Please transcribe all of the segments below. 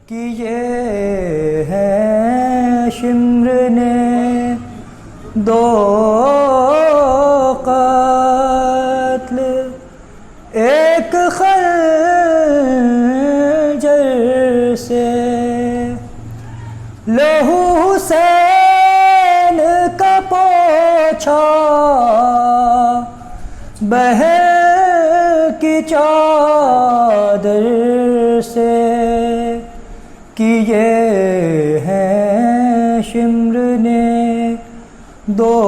کہ یہ ہے شمر نے دو قتل، ایک خنجر سے لہو حسین کا پوچھا بہن کی چادر سے، کہ یہ ہے شمر نے دو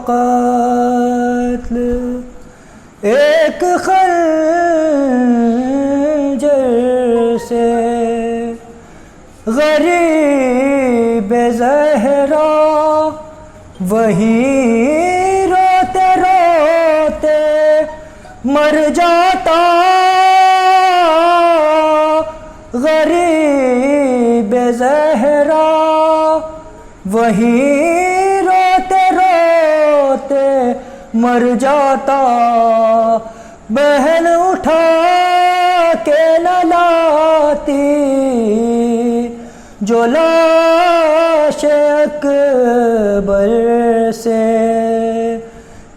قتل، ایک خنجر سے۔ غریب زہرا وہیں روتے روتے مر جاتا، غریب زہرا وہیں روتے روتے مر جاتا، بہن اٹھا کے نہ لاتی جو لاش اکبر سے،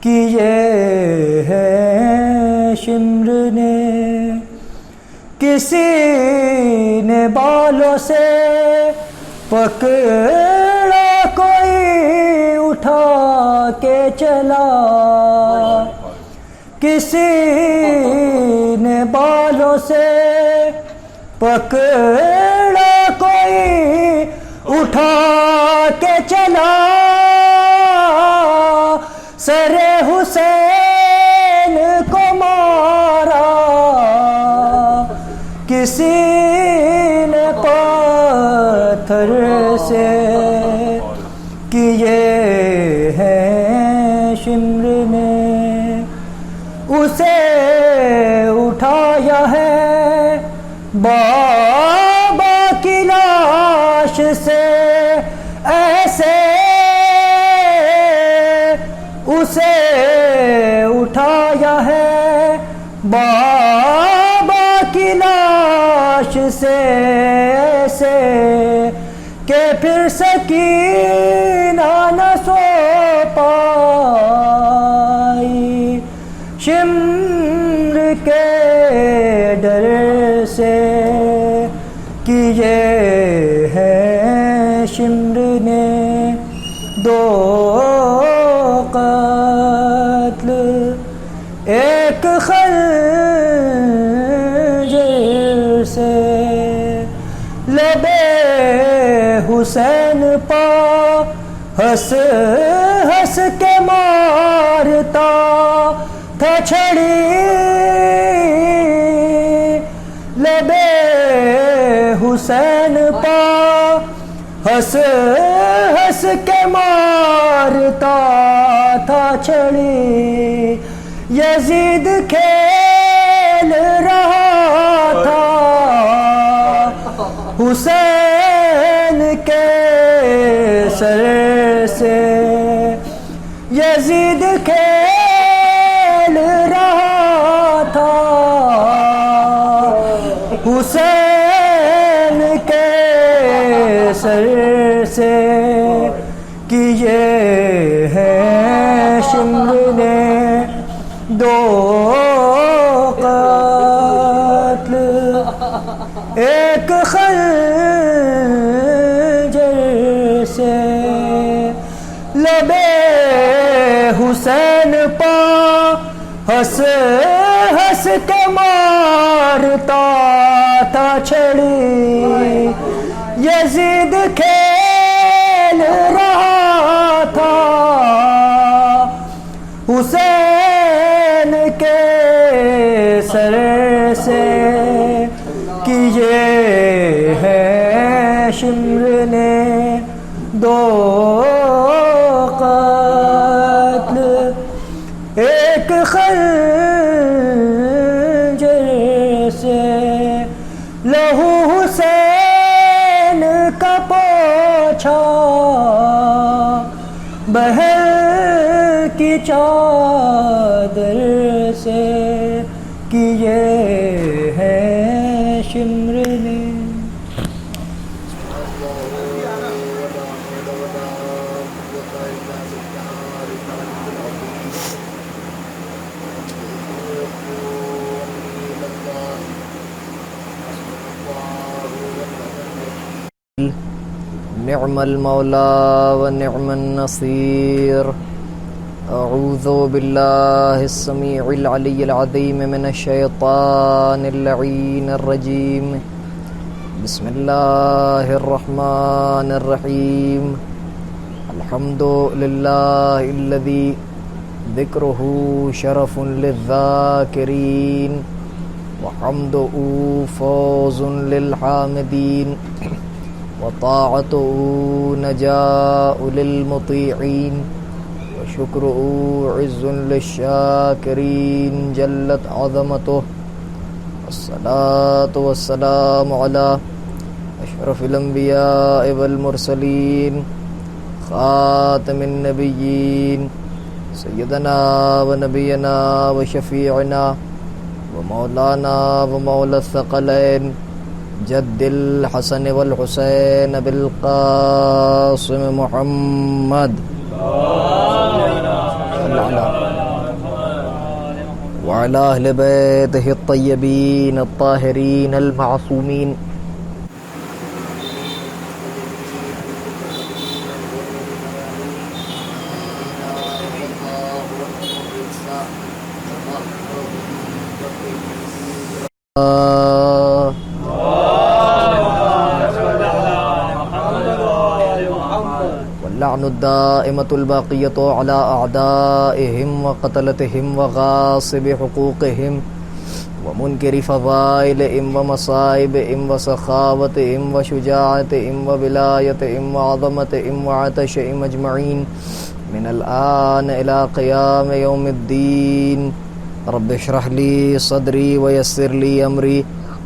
کہ یہ ہے شمر نے کسی نے بالوں سے پکڑا، کوئی اٹھا کے چلا، کسی نے بالوں سے پکڑا، کوئی اٹھا کے چلا، سر حسین کو مارا کسی نے پتھر سے، کہ یہ ہے شمر نے اسے اٹھایا ہے بابا کی لاش سے، ایسے اسے اٹھایا ہے بابا کی لاش سے، ایسے کہ پھر سکینہ نہ سو پائی شمر کے ڈر سے، کہ یہ ہے شمر نے دو قتل، ایک خنجر سے۔ لب حسین پا ہنس ہنس کے مارتا تھا چھڑی، لب حسین پا ہنس ہنس کے مارتا تھا چھڑی، یزید کھیل رہا تھا حسین کے سر سے، یزید کھیل رہا تھا حسین کے سر سے، کہ یہ ہے شمر نے دو قتل، ایک خنجر سے۔ لب حسین پا ہنس ہنس کے مارتا تھا چھڑی، یزید کھیل رہا تھا حسین کے سر سے، کہ یہ ہے شمر نے دو قتل، ایک خنجر سے۔ لہو حسین کا پوچھا بہن کی چادر سے، کہ یہ ہے شمر نعم المولى ونعم النصير. أعوذ بالله السميع العلي العظيم من الشيطان اللعين الرجيم. بسم الله الرحمن الرحيم. الحمد لله الذي ذكره شرف للذاكرين وحمده فوز للحامدين وطاعته نجاء للمطيعين وشكره عز للشاكرين جلت عظمته. الصلاة والسلام على أشرف الأنبياء والمرسلين خاتم النبيين سيدنا ونبينا وشفيعنا ومولانا ومولى الثقلين جد الحسن والحسين بالقاسم محمد وعلى أهل بيته الطيبين الطاهرين المعصومين. واللعن الدائمة الباقية على أعدائهم وقتلتهم وغاصب حقوقهم ومنكر فضائلهم ومصائبهم وسخاوتهم وشجاعتهم وولايتهم وعظمتهم وعتشهم أجمعين من الآن إلى قيام يوم الدين. رب اشرح لي صدري ويسر لي أمري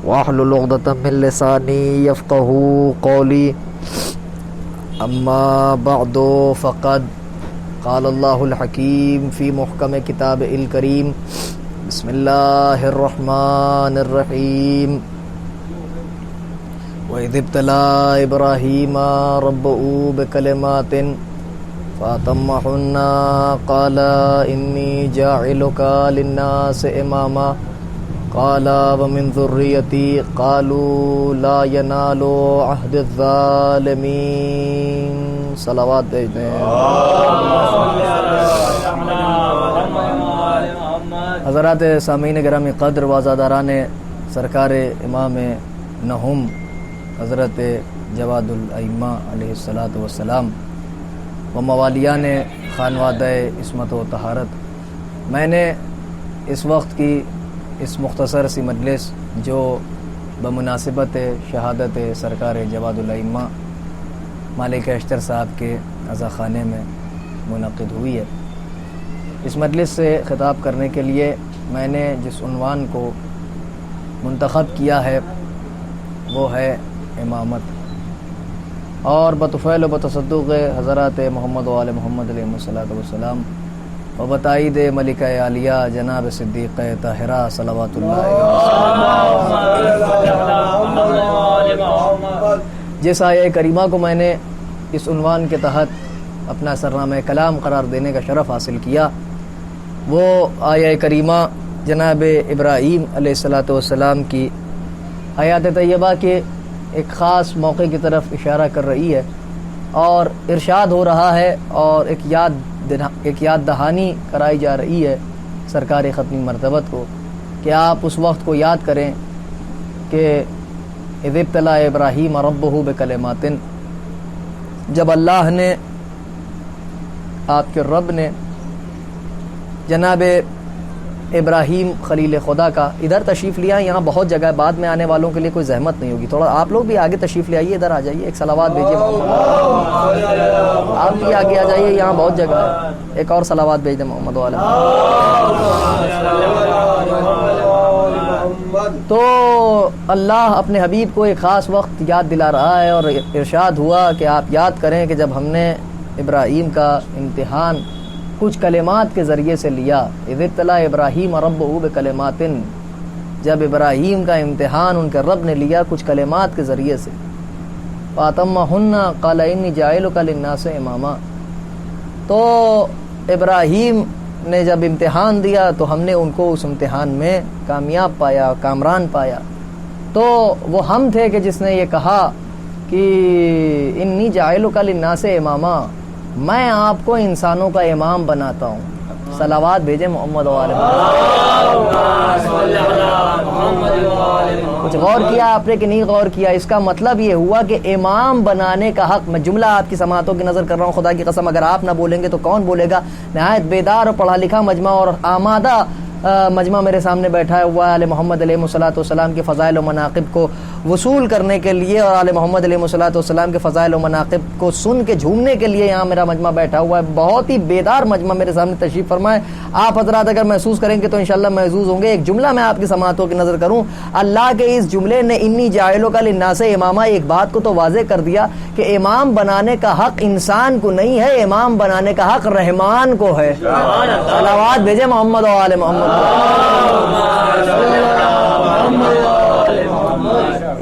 واحلل عقدة من لساني يفقهوا قولي. أما بعد فقد قال الله الحكيم في محكم كتابه الكريم. بسم الله الرحمن الرحيم. وإذ ابتلى إبراهيم ربه بكلمات فأتمهن قال إني جاعلك للناس إماما قال ومن ذريتي قالوا لا ينال عهد الظالمين. صلوات بھیجتے ہیں. حضرات سامعین گرامی قدر وازاداران سرکار امام نہم حضرت جواد الائمہ علیہ الصلاۃ والسلام و موالیان خانوادہ عصمت و طہارت، میں نے اس وقت کی اس مختصر سی مجلس جو بمناسبت شہادت سرکار جواد الائمہ مالک اشتر صاحب کے عزا خانے میں منعقد ہوئی ہے، اس مجلس سے خطاب کرنے کے لیے میں نے جس عنوان کو منتخب کیا ہے وہ ہے امامت، اور بطفیل و بتصدق حضرات محمد و آل محمد علیہ الصلوۃ والسلام و بتائید ملکہ عالیہ جناب صدیقہ طاہرہ صلوات اللہ علیہ. جس آیہ کریمہ کو میں نے اس عنوان کے تحت اپنا سرنامہ کلام قرار دینے کا شرف حاصل کیا وہ آیہ کریمہ جناب ابراہیم علیہ الصلوۃ والسلام کی حیات طیبہ کے ایک خاص موقع کی طرف اشارہ کر رہی ہے، اور ارشاد ہو رہا ہے اور ایک یاد دہانی کرائی جا رہی ہے سرکار ختمی مرتبت کو کہ آپ اس وقت کو یاد کریں کہ اذ ابتلی ابراہیم ربہ بکلمات، جب اللہ نے، آپ کے رب نے جناب ابراہیم خلیل خدا کا ادھر تشریف لیا. یہاں بہت جگہ، بعد میں آنے والوں کے لیے کوئی زحمت نہیں ہوگی، تھوڑا آپ لوگ بھی آگے تشریف لے آئیے، ادھر آ جائیے، ایک صلوات بھیجیے محمد، آپ بھی آگے آ جائیے، یہاں بہت جگہ ہے، ایک اور صلوات بھیج دیں محمد والا. تو اللہ اپنے حبیب کو ایک خاص وقت یاد دلا رہا ہے، اور ارشاد ہوا کہ آپ یاد کریں کہ جب ہم نے ابراہیم کا امتحان کچھ کلمات کے ذریعے سے لیا. اذ ابتلی ابراہیم ربہ بکلمات، جب ابراہیم کا امتحان ان کے رب نے لیا کچھ کلمات کے ذریعے سے، فَأَتَمَّهُنَّ قَالَ إِنِّي جَاعِلُكَ لِلنَّاسِ إِمَامًا، تو ابراہیم نے جب امتحان دیا تو ہم نے ان کو اس امتحان میں کامیاب پایا، کامران پایا۔ تو وہ ہم تھے کہ جس نے یہ کہا کہ انی جاعلک للناس اماما، میں آپ کو انسانوں کا امام بناتا ہوں۔ صلوات بھیجے محمد و آل محمد۔ کچھ غور کیا آپ نے کہ نہیں غور کیا؟ اس کا مطلب یہ ہوا کہ امام بنانے کا حق، میں جملہ آپ کی سماعتوں کی نظر کر رہا ہوں، خدا کی قسم اگر آپ نہ بولیں گے تو کون بولے گا؟ نہایت بیدار اور پڑھا لکھا مجمع اور آمادہ مجمع میرے سامنے بیٹھا ہوا ہے آل محمد علیہ الصلوۃ والسلام کے فضائل و مناقب کو وصول کرنے کے لیے اور آل محمد علیہ الصلوۃ والسلام کے فضائل و مناقب کو سن کے جھومنے کے لیے یہاں میرا مجمع بیٹھا ہوا ہے۔ بہت ہی بیدار مجمع میرے سامنے تشریف فرمائے۔ آپ حضرات اگر محسوس کریں گے تو انشاءاللہ محظوظ ہوں گے۔ ایک جملہ میں آپ کی سماعتوں کی نظر کروں، اللہ کے اس جملے نے انی جاعلک للناس اماما ایک بات کو تو واضح کر دیا کہ امام بنانے کا حق انسان کو نہیں ہے، امام بنانے کا حق رحمان کو ہے۔ صلوات بھیجے محمد و آل محمد۔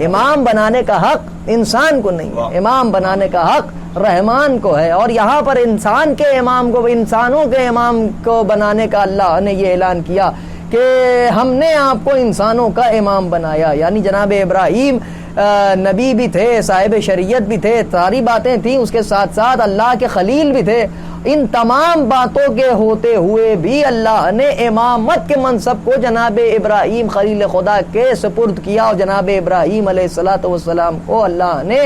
امام بنانے کا حق انسان کو نہیں ہے، امام بنانے کا حق رحمان کو ہے۔ اور یہاں پر انسان کے امام کو، انسانوں کے امام کو بنانے کا اللہ نے یہ اعلان کیا کہ ہم نے آپ کو انسانوں کا امام بنایا، یعنی جناب ابراہیم نبی بھی تھے، صاحب شریعت بھی تھے، ساری باتیں تھیں، اس کے ساتھ ساتھ اللہ کے خلیل بھی تھے۔ ان تمام باتوں کے ہوتے ہوئے بھی اللہ نے امامت کے منصب کو جناب ابراہیم خلیل خدا کے سپرد کیا، اور جناب ابراہیم علیہ الصلوۃ والسلام کو اللہ نے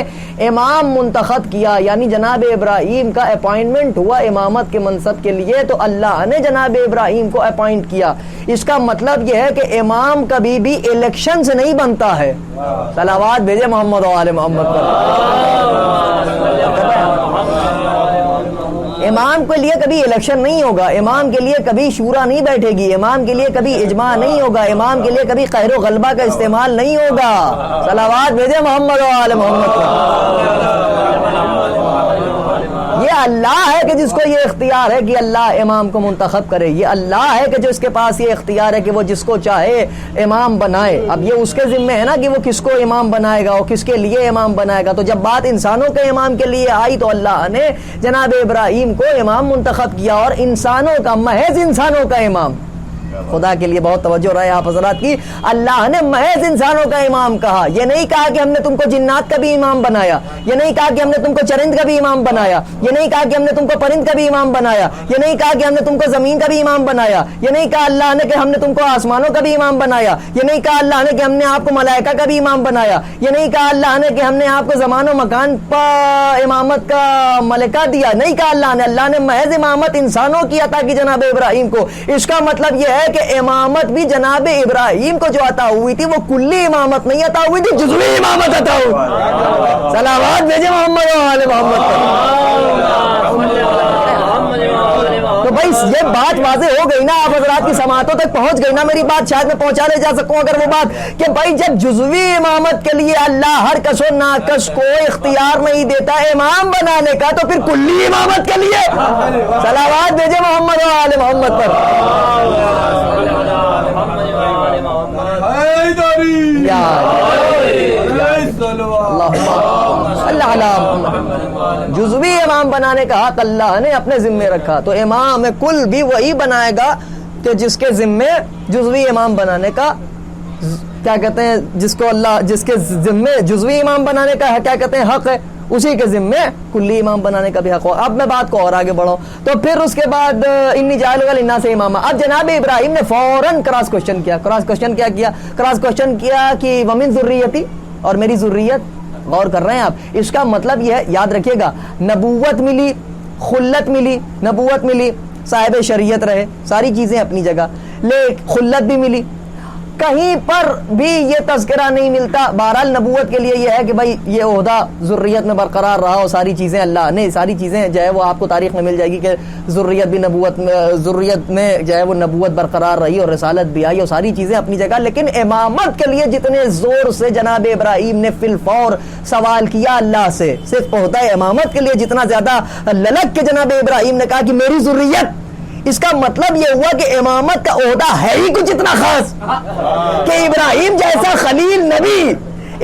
امام منتخب کیا، یعنی جناب ابراہیم کا اپائنٹمنٹ ہوا امامت کے منصب کے لیے، تو اللہ نے جناب ابراہیم کو اپائنٹ کیا۔ اس کا مطلب یہ ہے کہ امام کبھی بھی الیکشن سے نہیں بنتا ہے۔ صلوات بھیجے محمد و آل محمد پر۔ امام کے لیے کبھی الیکشن نہیں ہوگا، امام کے لیے کبھی شورا نہیں بیٹھے گی، امام کے لیے کبھی اجماع نہیں ہوگا، امام کے لیے کبھی قہر و غلبہ کا استعمال نہیں ہوگا۔ صلوات بھیجے محمد و آل محمد پر۔ یہ اللہ ہے کہ جس کو یہ اختیار ہے کہ اللہ امام کو منتخب کرے، یہ اللہ ہے کہ جو اس کے پاس یہ اختیار ہے کہ وہ جس کو چاہے امام بنائے۔ اب یہ اس کے ذمہ ہے نا کہ وہ کس کو امام بنائے گا اور کس کے لیے امام بنائے گا۔ تو جب بات انسانوں کے امام کے لیے آئی تو اللہ نے جناب ابراہیم کو امام منتخب کیا، اور انسانوں کا، محض انسانوں کا امام۔ خدا کے لیے بہت توجہ رہے آپ حضرات کی، اللہ نے محض انسانوں کا امام کہا۔ یہ نہیں کہا کہ ہم نے تم کو جنات کا بھی امام بنایا، یہ نہیں کہا کہ ہم نے تم کو چرند کا بھی امام بنایا، یہ نہیں کہا کہ ہم نے تم کو پرند کا بھی امام بنایا، یہ نہیں کہا کہ ہم نے تم کو زمین کا بھی امام بنایا، یہ نہیں کہا اللہ نے کہ ہم نے تم کو آسمانوں کا بھی امام بنایا، یہ نہیں کہا اللہ نے کہ ہم نے آپ کو ملائکہ کا بھی امام بنایا، یہ نہیں کہا اللہ نے کہ ہم نے آپ کو زمان و مکان پر امامت کا ملکہ دیا، نہیں کہا اللہ نے محض امامت انسانوں کی عطا کی جناب ابراہیم کو۔ اس کا مطلب یہ ہے کہ امامت بھی جناب ابراہیم کو جو عطا ہوئی تھی وہ کلی امامت نہیں عطا ہوئی تھی، جزوی امامت عطا ہوئی۔ صلوات بھیجے محمد و آل محمد پر۔ تو بھائی یہ بات واضح ہو گئی نا، آپ حضرات کی سماعتوں تک پہنچ گئی نا میری بات، شاید میں پہنچا لے جا سکوں اگر وہ بات کہ بھائی جب جزوی امامت کے لیے اللہ ہر کس و ناکس کو اختیار نہیں دیتا امام بنانے کا، تو پھر کلی امامت کے لیے صلوات بھیجے محمد و آل محمد پر۔ جزوی امام بنانے کا حق اللہ نے اپنے ذمے رکھا، تو امام کل بھی وہی بنائے گا کہ جس کے ذمے جزوی امام بنانے کا کیا کہتے ہیں، جس کو اللہ جس کے ذمے جزوی امام بنانے کا کیا کہتے ہیں حق ہے، اسی کے ذمے کلی امام بنانے کا بھی حق ہو۔ اب میں بات کو اور آگے بڑھاؤں تو پھر اس کے بعد انی جاعلک للناس اماما، اب جناب ابراہیم نے فوراً کراس کوشچن کیا۔ کراس کوشچن کیا کہ ومن ذریتی، اور میری ذریت۔ غور کر رہے ہیں آپ؟ اس کا مطلب یہ ہے، یاد رکھیے گا، نبوت ملی، خلت ملی، نبوت ملی، صاحب شریعت رہے، ساری چیزیں اپنی جگہ، لیکن خلت بھی ملی، کہیں پر بھی یہ تذکرہ نہیں ملتا۔ بہرحال نبوت کے لیے یہ ہے کہ بھائی یہ عہدہ ذریت میں برقرار رہا، اور ساری چیزیں اللہ نے، ساری چیزیں جو ہے وہ آپ کو تاریخ میں مل جائے گی کہ ذریت بھی نبوت میں، ذریت میں جو ہے وہ نبوت برقرار رہی اور رسالت بھی آئی، اور ساری چیزیں اپنی جگہ۔ لیکن امامت کے لیے جتنے زور سے جناب ابراہیم نے فی الفور سوال کیا اللہ سے، صرف عہدہ امامت کے لیے جتنا زیادہ للک کے جناب ابراہیم نے کہا کہ میری ذریت اس کا مطلب یہ ہوا کہ امامت کا عہدہ ہے ہی کچھ اتنا خاص کہ ابراہیم جیسا خلیل نبی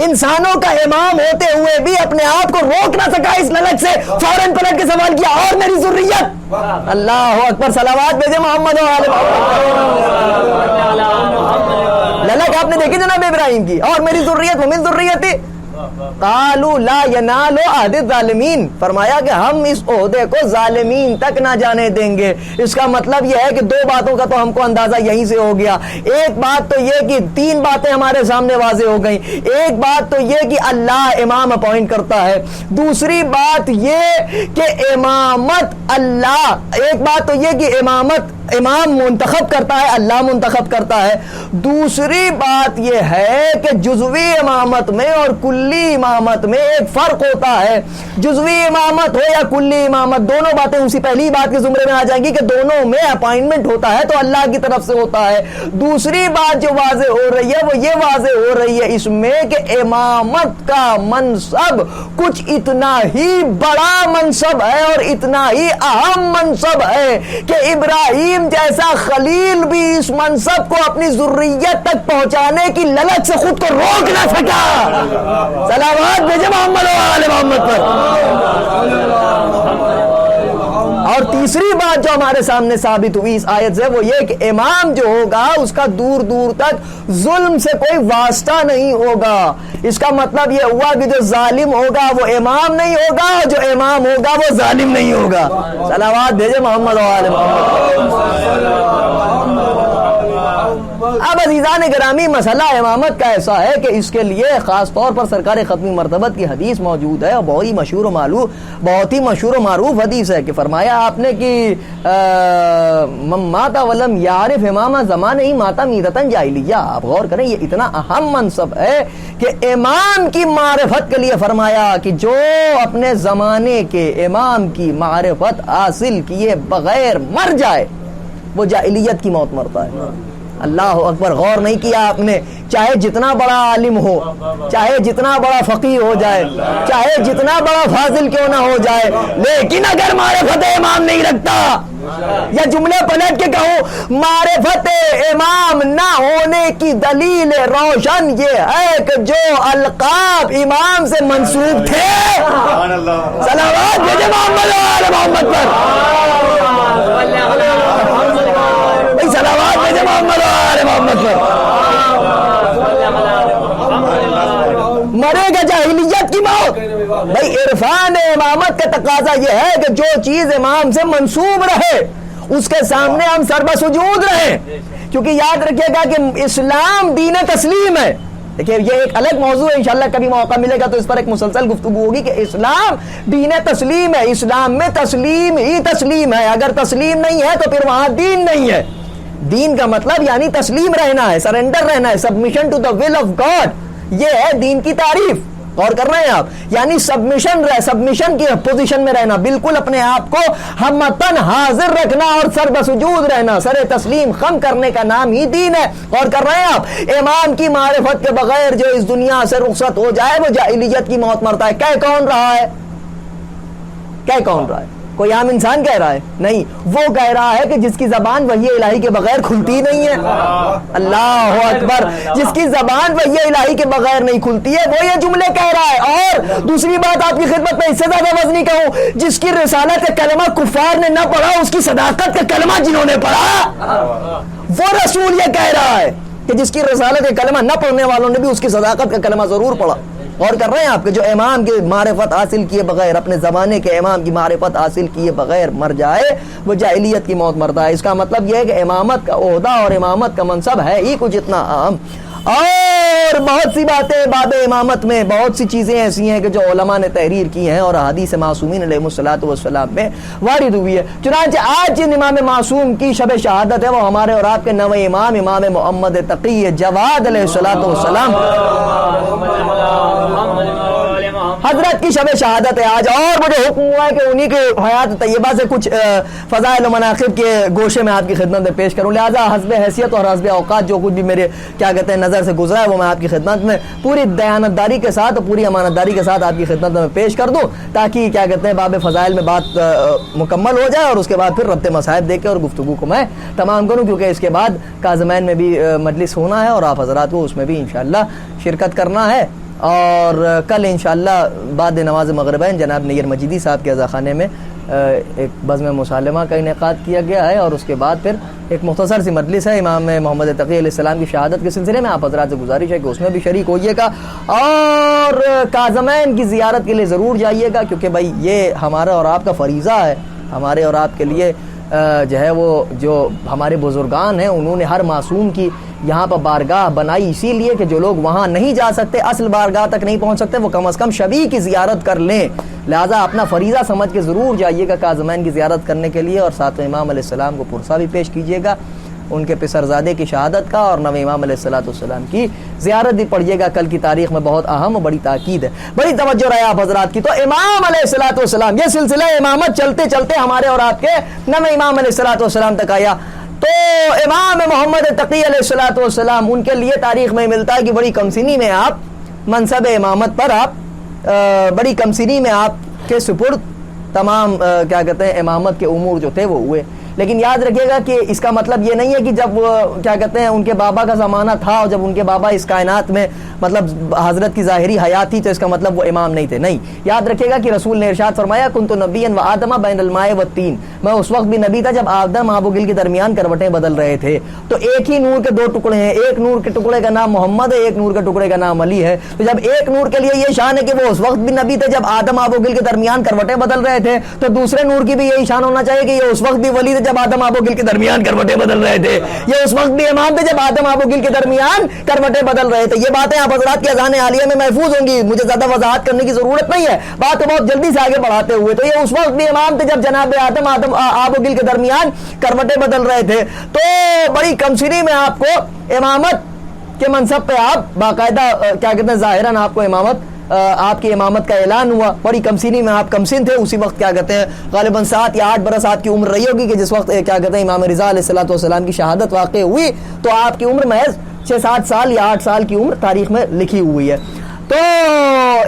انسانوں کا امام ہوتے ہوئے بھی اپنے آپ کو روک نہ سکا اس للک سے، فوراً پلٹ کے سوال کیا اور میری ذریت. اللہ اکبر، صلوات بھیجے محمد و آل محمد. للک آپ نے دیکھی جناب ابراہیم کی، اور میری ذریت ومن ذریتی. قالوا لا ینال عہد الظالمین، فرمایا کہ ہم اس عہدے کو ظالمین تک نہ جانے دیں گے. اس کا مطلب یہ ہے کہ دو باتوں کا تو ہم کو اندازہ یہیں سے ہو گیا. ایک بات تو یہ کہ تین باتیں ہمارے سامنے واضح ہو گئیں. ایک بات تو یہ کہ اللہ امام اپوائنٹ کرتا ہے. دوسری بات یہ کہ امامت اللہ، ایک بات تو یہ کہ امام منتخب کرتا ہے، اللہ منتخب کرتا ہے. دوسری بات یہ ہے کہ جزوی امامت میں اور کلی امامت میں ایک فرق ہوتا ہے. جزوی امامت ہو یا کلی امامت، دونوں باتیں اسی پہلی بات کے زمرے میں آ جائیں گی کہ دونوں میں اپائنٹمنٹ ہوتا ہے تو اللہ کی طرف سے ہوتا ہے. دوسری بات جو واضح ہو رہی ہے وہ یہ واضح ہو رہی ہے اس میں کہ امامت کا منصب کچھ اتنا ہی بڑا منصب ہے اور اتنا ہی اہم منصب ہے کہ ابراہیم جیسا خلیل بھی اس منصب کو اپنی ذریت تک پہنچانے کی للک سے خود کو روک نہ سکا. صلوات بھیجے محمد و آل محمد پر. اور تیسری بات جو ہمارے سامنے ثابت ہوئی اس آیت سے وہ یہ کہ امام جو ہوگا اس کا دور دور تک ظلم سے کوئی واسطہ نہیں ہوگا. اس کا مطلب یہ ہوا کہ جو ظالم ہوگا وہ امام نہیں ہوگا اور جو امام ہوگا وہ ظالم نہیں ہوگا. صلوات بھیجے محمد و آل محمد. اب عزیزان گرامی مسئلہ امامت کا ایسا ہے کہ اس کے لیے خاص طور پر سرکار ختمی مرتبت کی حدیث موجود ہے اور بہت ہی مشہور و معروف حدیث ہے کہ فرمایا آپ نے کہ ماتا ولم یعرف امام زمان ہی ماتا میتتن جاہلیہ. آپ غور کریں یہ اتنا اہم منصب ہے کہ امام کی معرفت کے لیے فرمایا کہ جو اپنے زمانے کے امام کی معرفت حاصل کیے بغیر مر جائے وہ جاہلیت کی موت مرتا ہے. اللہ اکبر. غور نہیں کیا آپ نے؟ چاہے جتنا بڑا عالم ہو، چاہے جتنا بڑا فقیہ ہو جائے، چاہے جتنا بڑا فاضل کیوں نہ ہو جائے، لیکن اگر معرفت امام نہیں رکھتا، یا جملے پلٹ کے کہوں معرفت امام نہ ہونے کی دلیل روشن یہ ہے کہ جو القاب امام سے منسوب تھے، صلوات بھیجے محمد و آل محمد پر. صلوات بھیجے محمد و آل محمد پر. مرے گا جاہلیت کی موت. بھائی عرفان امامت کا تقاضا یہ ہے کہ جو چیز امام سے منسوب رہے اس کے سامنے ہم سربہ سجود رہیں. کیونکہ یاد رکھیے گا کہ اسلام دین تسلیم ہے. دیکھیے یہ ایک الگ موضوع ہے، انشاءاللہ کبھی موقع ملے گا تو اس پر ایک مسلسل گفتگو ہوگی کہ اسلام دین تسلیم ہے. اسلام میں تسلیم ہی تسلیم ہے. اگر تسلیم نہیں ہے تو پھر وہاں دین نہیں ہے. دین کا مطلب یعنی تسلیم رہنا ہے، سرنڈر رہنا ہے، submission to the will of God. یہ ہے دین کی تعریف. غور کر رہے ہیں آپ؟ یعنی سبمیشن کی پوزیشن میں رہنا، بالکل اپنے آپ کو ہمتن حاضر رکھنا اور سر بسجود رہنا، سر تسلیم خم کرنے کا نام ہی دین ہے. غور کر رہے ہیں آپ؟ امام کی معرفت کے بغیر جو اس دنیا سے رخصت ہو جائے وہ جاہلیت کی موت مرتا ہے. کہہ کون رہا ہے؟ کوئی عام انسان کہہ رہا ہے؟ نہیں، وہ کہہ رہا ہے کہ جس کی زبان وحی الہی کے بغیر کھلتی نہیں ہے. اللہ اکبر. جس کی زبان وحی الہی کے بغیر نہیں کھلتی ہے وہ یہ جملے کہہ رہا ہے. اور دوسری بات آپ کی خدمت میں اس سے زیادہ وزنی کہوں، جس کی رسالت کا کلمہ کفار نے نہ پڑھا اس کی صداقت کا کلمہ جنہوں نے پڑھا وہ رسول یہ کہہ رہا ہے کہ جس کی رسالت کا کلمہ نہ پڑھنے والوں نے بھی اس کی صداقت کا کلمہ ضرور پڑھا. اور کر رہے ہیں آپ کہ جو امام کی معرفت حاصل کیے بغیر، اپنے زمانے کے امام کی معرفت حاصل کیے بغیر مر جائے وہ جاہلیت کی موت مرتا ہے. اس کا مطلب یہ ہے کہ امامت کا عہدہ اور امامت کا منصب ہے ہی کچھ اتنا اہم. اور بہت سی باتیں باب امامت میں، بہت سی چیزیں ایسی ہیں کہ جو علماء نے تحریر کی ہیں اور احادیث معصومین علیہ الصلوۃ والسلام میں وارد ہوئی ہے. چنانچہ آج جن امام معصوم کی شب شہادت ہے وہ ہمارے اور آپ کے نویں امام محمد تقی جواد علیہ الصلوۃ والسلام حضرت کی شب شہادت ہے آج، اور مجھے حکم ہوا ہے کہ انہی کے حیات طیبہ سے کچھ فضائل و مناقب کے گوشے میں آپ کی خدمت میں پیش کروں، لہٰذا حسب حیثیت اور حسب اوقات جو کچھ بھی میرے کیا کہتے ہیں نظر سے گزرا ہے وہ میں آپ کی خدمت میں پوری دیانتداری کے ساتھ اور پوری امانتداری کے ساتھ آپ کی خدمت میں پیش کر دوں، تاکہ کیا کہتے ہیں باب فضائل میں بات مکمل ہو جائے، اور اس کے بعد پھر ربط مصاحب دے کے اور گفتگو کو میں تمام کروں، کیونکہ اس کے بعد کاظمین میں بھی مجلس ہونا ہے اور آپ حضرات کو اس میں بھی انشاءاللہ شرکت کرنا ہے۔ اور کل انشاءاللہ بعد نماز مغربین جناب نیر مجیدی صاحب کے عزا خانے میں ایک بزم مسالمہ کا انعقاد کیا گیا ہے، اور اس کے بعد پھر ایک مختصر سی مجلس ہے امام محمد تقی علیہ السلام کی شہادت کے سلسلے میں۔ آپ حضرات سے گزارش ہے کہ اس میں بھی شریک ہوئیے گا اور کاظمین کی زیارت کے لیے ضرور جائیے گا، کیونکہ بھائی یہ ہمارا اور آپ کا فریضہ ہے، ہمارے اور آپ کے لیے جو ہے وہ جو ہمارے بزرگان ہیں انہوں نے ہر معصوم کی یہاں پر بارگاہ بنائی اسی لیے کہ جو لوگ وہاں نہیں جا سکتے، اصل بارگاہ تک نہیں پہنچ سکتے، وہ کم از کم شبیہ کی زیارت کر لیں، لہٰذا اپنا فریضہ سمجھ کے ضرور جائیے گا کاظمین کی زیارت کرنے کے لیے، اور ساتھ امام علیہ السلام کو پرسہ بھی پیش کیجیے گا ان کے پسرزادے کی شہادت کا، اور نویں امام علیہ السلام کی زیارت بھی پڑھیے گا، کل کی تاریخ میں بہت اہم اور بڑی تاکید ہے، بڑی توجہ رہے آپ حضرات کی۔ تو امام علیہ السلام یہ سلسلہ امامت چلتے چلتے ہمارے اور آپ کے نویں امام علیہ السلام تک آیا، تو امام محمد تقی علیہ السلام ان کے لیے تاریخ میں ملتا ہے کہ بڑی کمسنی میں آپ منصب امامت پر آپ بڑی کمسنی میں آپ کے سپرد تمام کیا کہتے ہیں امامت کے امور جو تھے وہ ہوئے، لیکن یاد رکھیے گا کہ اس کا مطلب یہ نہیں ہے کہ جب کیا کہتے ہیں ان کے بابا کا زمانہ تھا اور جب ان کے بابا اس کائنات میں مطلب حضرت کی ظاہری حیات تھی تو اس کا مطلب وہ امام نہیں تھے، نہیں، یاد رکھیے گا کہ رسول نے ارشاد فرمایا کنت نبیا و آدم بین الماء والطین، میں اس وقت بھی نبی تھا جب آدم آب و گل کے درمیان کروٹیں بدل رہے تھے، تو ایک ہی نور کے دو ٹکڑے ہیں، ایک نور کے ٹکڑے کا نام محمد ہے، ایک نور کے ٹکڑے کا نام علی ہے، تو جب ایک نور کے لیے یہ شان ہے کہ وہ اس وقت بھی نبی تھے جب آدم آب و گل کے درمیان کروٹیں بدل رہے تھے، تو دوسرے نور کی بھی یہی شان ہونا چاہیے کہ یہ اس وقت بھی ولی تھے جب آدم آب و گل کے درمیان کروٹیں بدل رہے تھے، یہ اس وقت بھی امام تھے جب آدم آب و گل کے درمیان کروٹیں بدل رہے تھے۔ یہ باتیں آپ حضرات کی اذان عالیہ میں محفوظ ہوں گی، مجھے زیادہ وضاحت کرنے کی ضرورت نہیں ہے، بات کو بہت جلدی سے آگے بڑھاتے ہوئے، تو یہ اس وقت بھی امام تھے جب جناب آدم آب و گل کے درمیان کروٹیں بدل رہے تھے، تو بڑی کمسنی میں آپ کو امامت کے منصب پہ آپ باقاعدہ کیا کہتے ہیں ظاہراً آپ کو امامت آپ کی امامت کا اعلان ہوا، بڑی کمسنی میں آپ کمسن تھے، اسی وقت کیا کہتے ہیں غالباً 7 یا 8 برس آپ کی عمر رہی ہوگی کہ جس وقت کیا کہتے ہیں امام رضا علیہ السلام کی شہادت واقع ہوئی، تو آپ کی عمر محض 6-7 سال یا 8 سال کی عمر تاریخ میں لکھی ہوئی ہے۔ تو